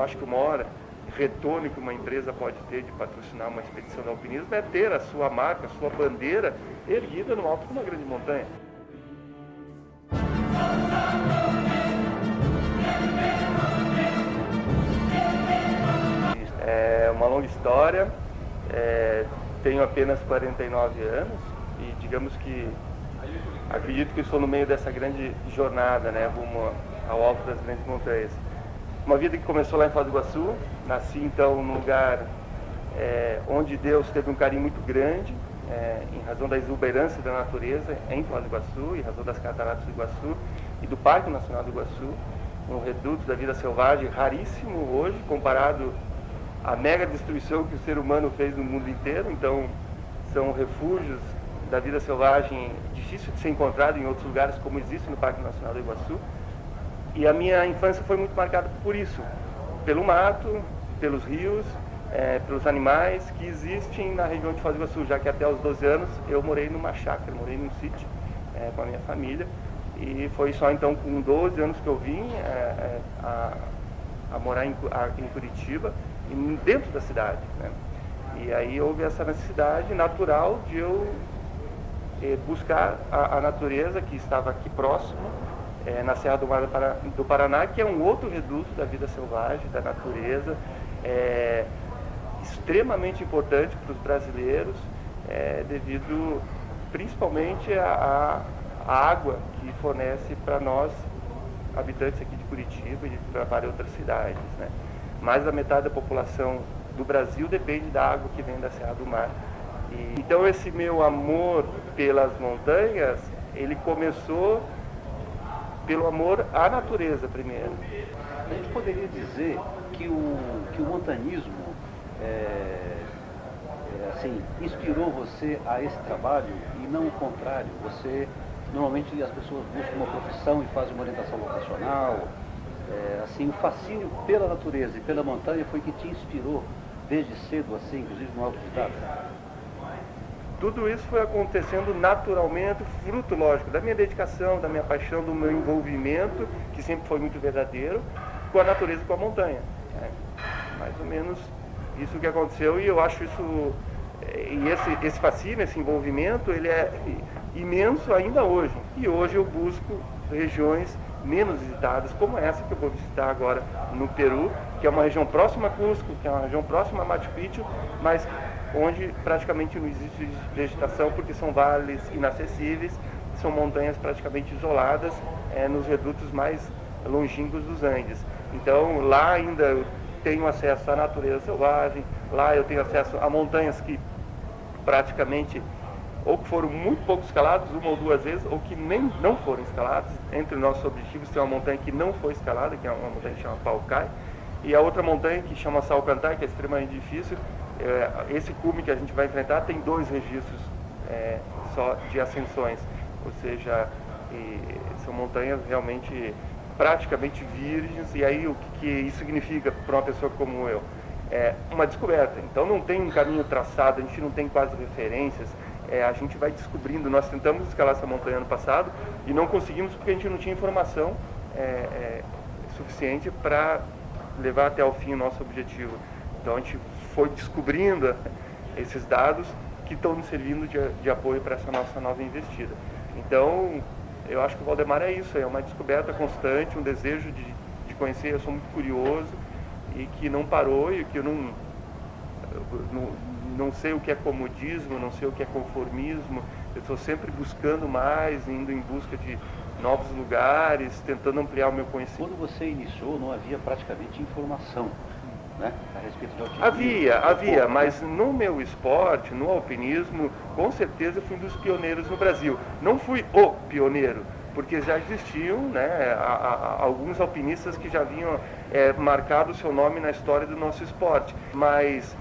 eu acho que o maior retorno que uma empresa pode ter de patrocinar uma expedição de alpinismo é ter a sua marca, a sua bandeira erguida no alto de uma grande montanha. É uma longa história, tenho apenas 49 anos e digamos que acredito que estou no meio dessa grande jornada, né, rumo ao alto das grandes montanhas. Uma vida que começou lá em Foz do Iguaçu, nasci então num lugar onde Deus teve um carinho muito grande, em razão da exuberância da natureza em Foz do Iguaçu, em razão das cataratas do Iguaçu e do Parque Nacional do Iguaçu, um reduto da vida selvagem raríssimo hoje, comparado à mega destruição que o ser humano fez no mundo inteiro. Então, são refúgios da vida selvagem difícil de ser encontrado em outros lugares, como existe no Parque Nacional do Iguaçu. E a minha infância foi muito marcada por isso, pelo mato, pelos rios, pelos animais que existem na região de Foz do Iguaçu, já que até os 12 anos eu morei numa chácara, morei num sítio com a minha família. E foi só então com 12 anos que eu vim a morar em Curitiba, dentro da cidade, né? E aí houve essa necessidade natural de eu buscar a natureza que estava aqui próximo, na Serra do Paraná, que é um outro reduto da vida selvagem, da natureza, extremamente importante para os brasileiros, devido principalmente à água que fornece para nós, habitantes aqui de Curitiba e para várias outras cidades, né? Mais da metade da população do Brasil depende da água que vem da Serra do Mar. Então esse meu amor pelas montanhas, ele começou pelo amor à natureza primeiro. A gente poderia dizer que o montanismo assim, inspirou você a esse trabalho e não o contrário. Normalmente as pessoas buscam uma profissão e fazem uma orientação vocacional. Assim, o fascínio pela natureza e pela montanha foi que te inspirou desde cedo, assim, inclusive no autodidata? Tudo isso foi acontecendo naturalmente, fruto, lógico, da minha dedicação, da minha paixão, do meu envolvimento, que sempre foi muito verdadeiro, com a natureza e com a montanha. Mais ou menos isso que aconteceu, e eu acho isso, e esse fascínio, esse envolvimento, ele é imenso ainda hoje. E hoje eu busco regiões menos visitadas, como essa que eu vou visitar agora no Peru, que é uma região próxima a Cusco, que é uma região próxima a Machu Picchu, mas onde praticamente não existe vegetação, porque são vales inacessíveis, são montanhas praticamente isoladas nos redutos mais longínquos dos Andes. Então lá ainda eu tenho acesso à natureza selvagem, lá eu tenho acesso a montanhas que praticamente ou que foram muito pouco escalados, uma ou duas vezes, ou que nem não foram escalados. Entre os nossos objetivos tem uma montanha que não foi escalada, que é uma montanha que chama Paucai, e a outra montanha que chama Salcantay, que é extremamente difícil. Esse cume que a gente vai enfrentar tem 2 registros só de ascensões, ou seja, são montanhas realmente praticamente virgens. E aí o que isso significa para uma pessoa como eu? Uma descoberta. Então não tem um caminho traçado, a gente não tem quase referências. A gente vai descobrindo. Nós tentamos escalar essa montanha ano passado e não conseguimos porque a gente não tinha informação suficiente para levar até o fim o nosso objetivo. Então a gente foi descobrindo esses dados que estão nos servindo de apoio para essa nossa nova investida. Então eu acho que o Valdemar é isso, é uma descoberta constante, um desejo de conhecer. Eu sou muito curioso e que não parou, e que eu não sei o que é comodismo, não sei o que é conformismo. Eu estou sempre buscando mais, indo em busca de novos lugares, tentando ampliar o meu conhecimento. Quando você iniciou, não havia praticamente informação, né, a respeito de alpinismo? Havia, mas no meu esporte, no alpinismo, com certeza eu fui um dos pioneiros no Brasil. Não fui o pioneiro, porque já existiam, né, alguns alpinistas que já haviam marcado o seu nome na história do nosso esporte. Mas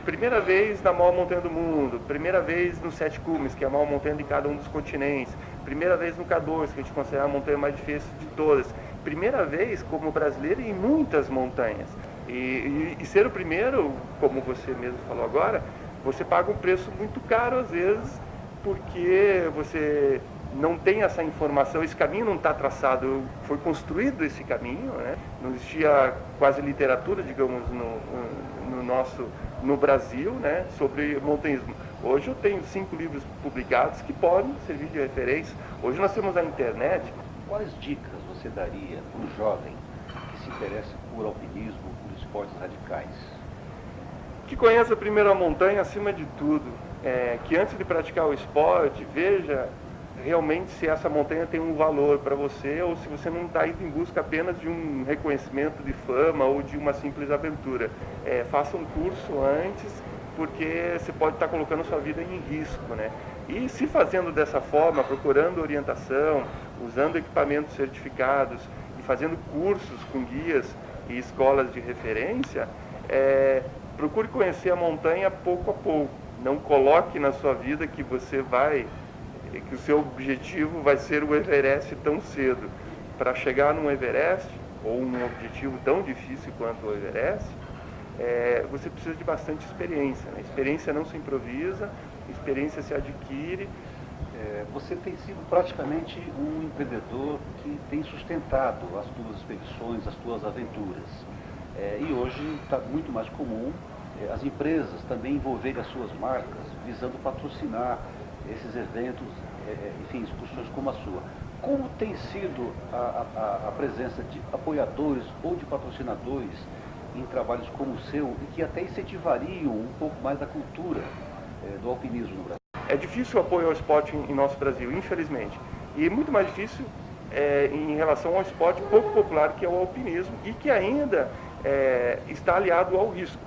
primeira vez na maior montanha do mundo, primeira vez nos 7 cumes, que é a maior montanha de cada um dos continentes, primeira vez no K2, que a gente considera a montanha mais difícil de todas, primeira vez como brasileiro em muitas montanhas. E ser o primeiro, como você mesmo falou agora, você paga um preço muito caro às vezes, porque você não tem essa informação, esse caminho não está traçado, foi construído esse caminho, né? Não existia quase literatura, digamos, no Brasil, né, sobre montanhismo. Hoje eu tenho 5 livros publicados que podem servir de referência. Hoje nós temos a internet. Quais dicas você daria para um jovem que se interessa por alpinismo, por esportes radicais? Que conheça primeiro a montanha acima de tudo, que antes de praticar o esporte, veja realmente se essa montanha tem um valor para você ou se você não está indo em busca apenas de um reconhecimento de fama ou de uma simples aventura. Faça um curso antes, porque você pode estar colocando sua vida em risco, né? E se fazendo dessa forma, procurando orientação, usando equipamentos certificados e fazendo cursos com guias e escolas de referência, procure conhecer a montanha pouco a pouco. Não coloque na sua vida que o seu objetivo vai ser o Everest tão cedo. Para chegar no Everest, ou um objetivo tão difícil quanto o Everest, você precisa de bastante experiência, né? Experiência não se improvisa, experiência se adquire. Você tem sido praticamente um empreendedor que tem sustentado as tuas expedições, as tuas aventuras. E hoje está muito mais comum as empresas também envolverem as suas marcas, visando patrocinar esses eventos, enfim, excursões como a sua. Como tem sido a presença de apoiadores ou de patrocinadores em trabalhos como o seu e que até incentivariam um pouco mais da cultura do alpinismo no Brasil? É difícil o apoio ao esporte em nosso Brasil, infelizmente. E é muito mais difícil em relação ao esporte pouco popular, que é o alpinismo, e que ainda está aliado ao risco.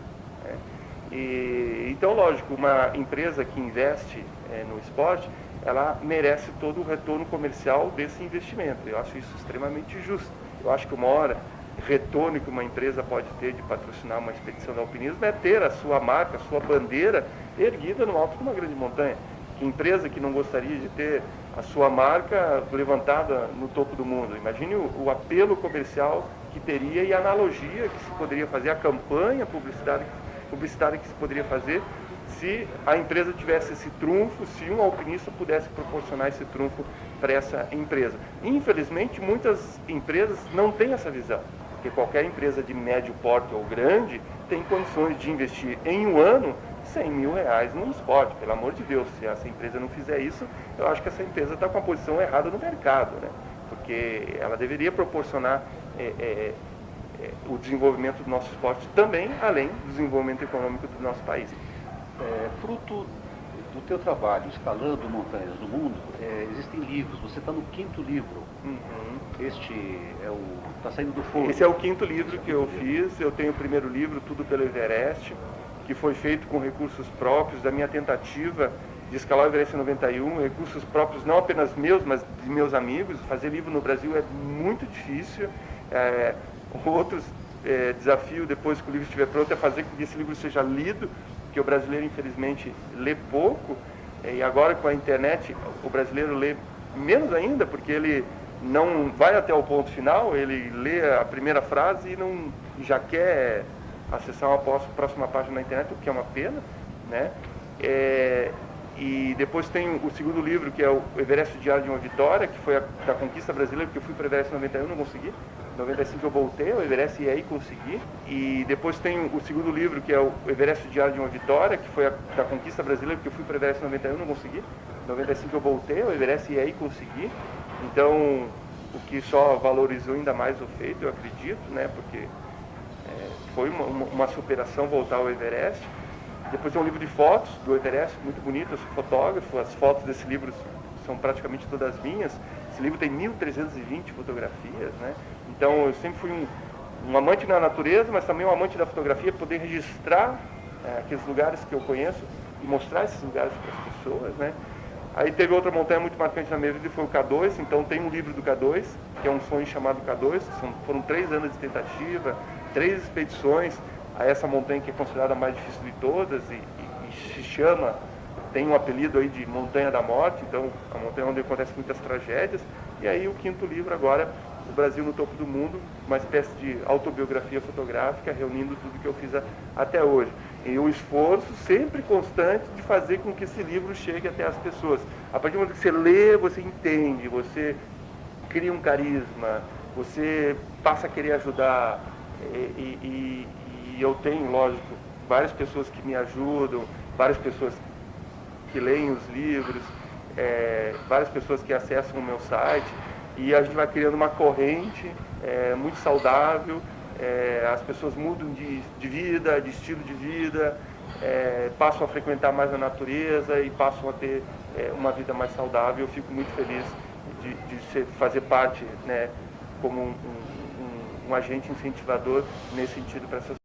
Então, lógico, uma empresa que investe no esporte, ela merece todo o retorno comercial desse investimento. Eu acho isso extremamente justo. Eu acho que o maior retorno que uma empresa pode ter de patrocinar uma expedição de alpinismo é ter a sua marca, a sua bandeira erguida no alto de uma grande montanha. Que empresa que não gostaria de ter a sua marca levantada no topo do mundo? Imagine o apelo comercial que teria e a analogia que se poderia fazer, a campanha publicitária que se poderia fazer se a empresa tivesse esse trunfo, se um alpinista pudesse proporcionar esse trunfo para essa empresa. Infelizmente, muitas empresas não têm essa visão, porque qualquer empresa de médio porte ou grande tem condições de investir em um ano R$100 mil num esporte. Pelo amor de Deus, se essa empresa não fizer isso, eu acho que essa empresa está com a posição errada no mercado, né? Porque ela deveria proporcionar o desenvolvimento do nosso esporte também, além do desenvolvimento econômico do nosso país. Fruto do teu trabalho escalando montanhas do mundo, existem livros. Você está no 5º livro. Uhum. Este está saindo do forno. Esse é o 5º livro que eu fiz. Eu tenho o primeiro livro, Tudo pelo Everest, que foi feito com recursos próprios da minha tentativa de escalar o Everest em 91, recursos próprios não apenas meus, mas de meus amigos. Fazer livro no Brasil é muito difícil. Outros desafio, depois que o livro estiver pronto, é fazer com que esse livro seja lido, porque o brasileiro, infelizmente, lê pouco, e agora com a internet, o brasileiro lê menos ainda, porque ele não vai até o ponto final, ele lê a primeira frase e não já quer acessar uma próxima página na internet, o que é uma pena, né? E depois tem o segundo livro, que é o Everest Diário de uma Vitória, que foi da conquista brasileira, porque eu fui para o Everest em 91, não consegui. Em 95 eu voltei ao Everest e aí consegui. E depois tem o segundo livro, que é o Everest Diário de uma Vitória, que foi da conquista brasileira, porque eu fui para o Everest em 91, não consegui. Em 95 eu voltei ao Everest e aí consegui. Então, o que só valorizou ainda mais o feito, eu acredito, né? Porque foi uma superação voltar ao Everest. Depois tem um livro de fotos do Everest, muito bonito, eu sou fotógrafo, as fotos desse livro são praticamente todas minhas. Esse livro tem 1.320 fotografias, né? Então eu sempre fui um amante da natureza, mas também um amante da fotografia, poder registrar aqueles lugares que eu conheço e mostrar esses lugares para as pessoas, né? Aí teve outra montanha muito marcante na minha vida, que foi o K2, então tem um livro do K2, que é um sonho chamado K2, foram 3 anos de tentativa, 3 expedições a essa montanha que é considerada a mais difícil de todas e se chama, tem um apelido aí de Montanha da Morte, então a montanha onde acontecem muitas tragédias. E aí o 5º livro agora o Brasil no topo do mundo, uma espécie de autobiografia fotográfica, reunindo tudo que eu fiz até hoje. E o esforço sempre constante de fazer com que esse livro chegue até as pessoas. A partir do momento que você lê, você entende, você cria um carisma, você passa a querer ajudar. E eu tenho, lógico, várias pessoas que me ajudam, várias pessoas que leem os livros, várias pessoas que acessam o meu site, e a gente vai criando uma corrente muito saudável. As pessoas mudam de vida, de estilo de vida, passam a frequentar mais a natureza e passam a ter uma vida mais saudável. Eu fico muito feliz de fazer parte, né, como um agente incentivador nesse sentido para essas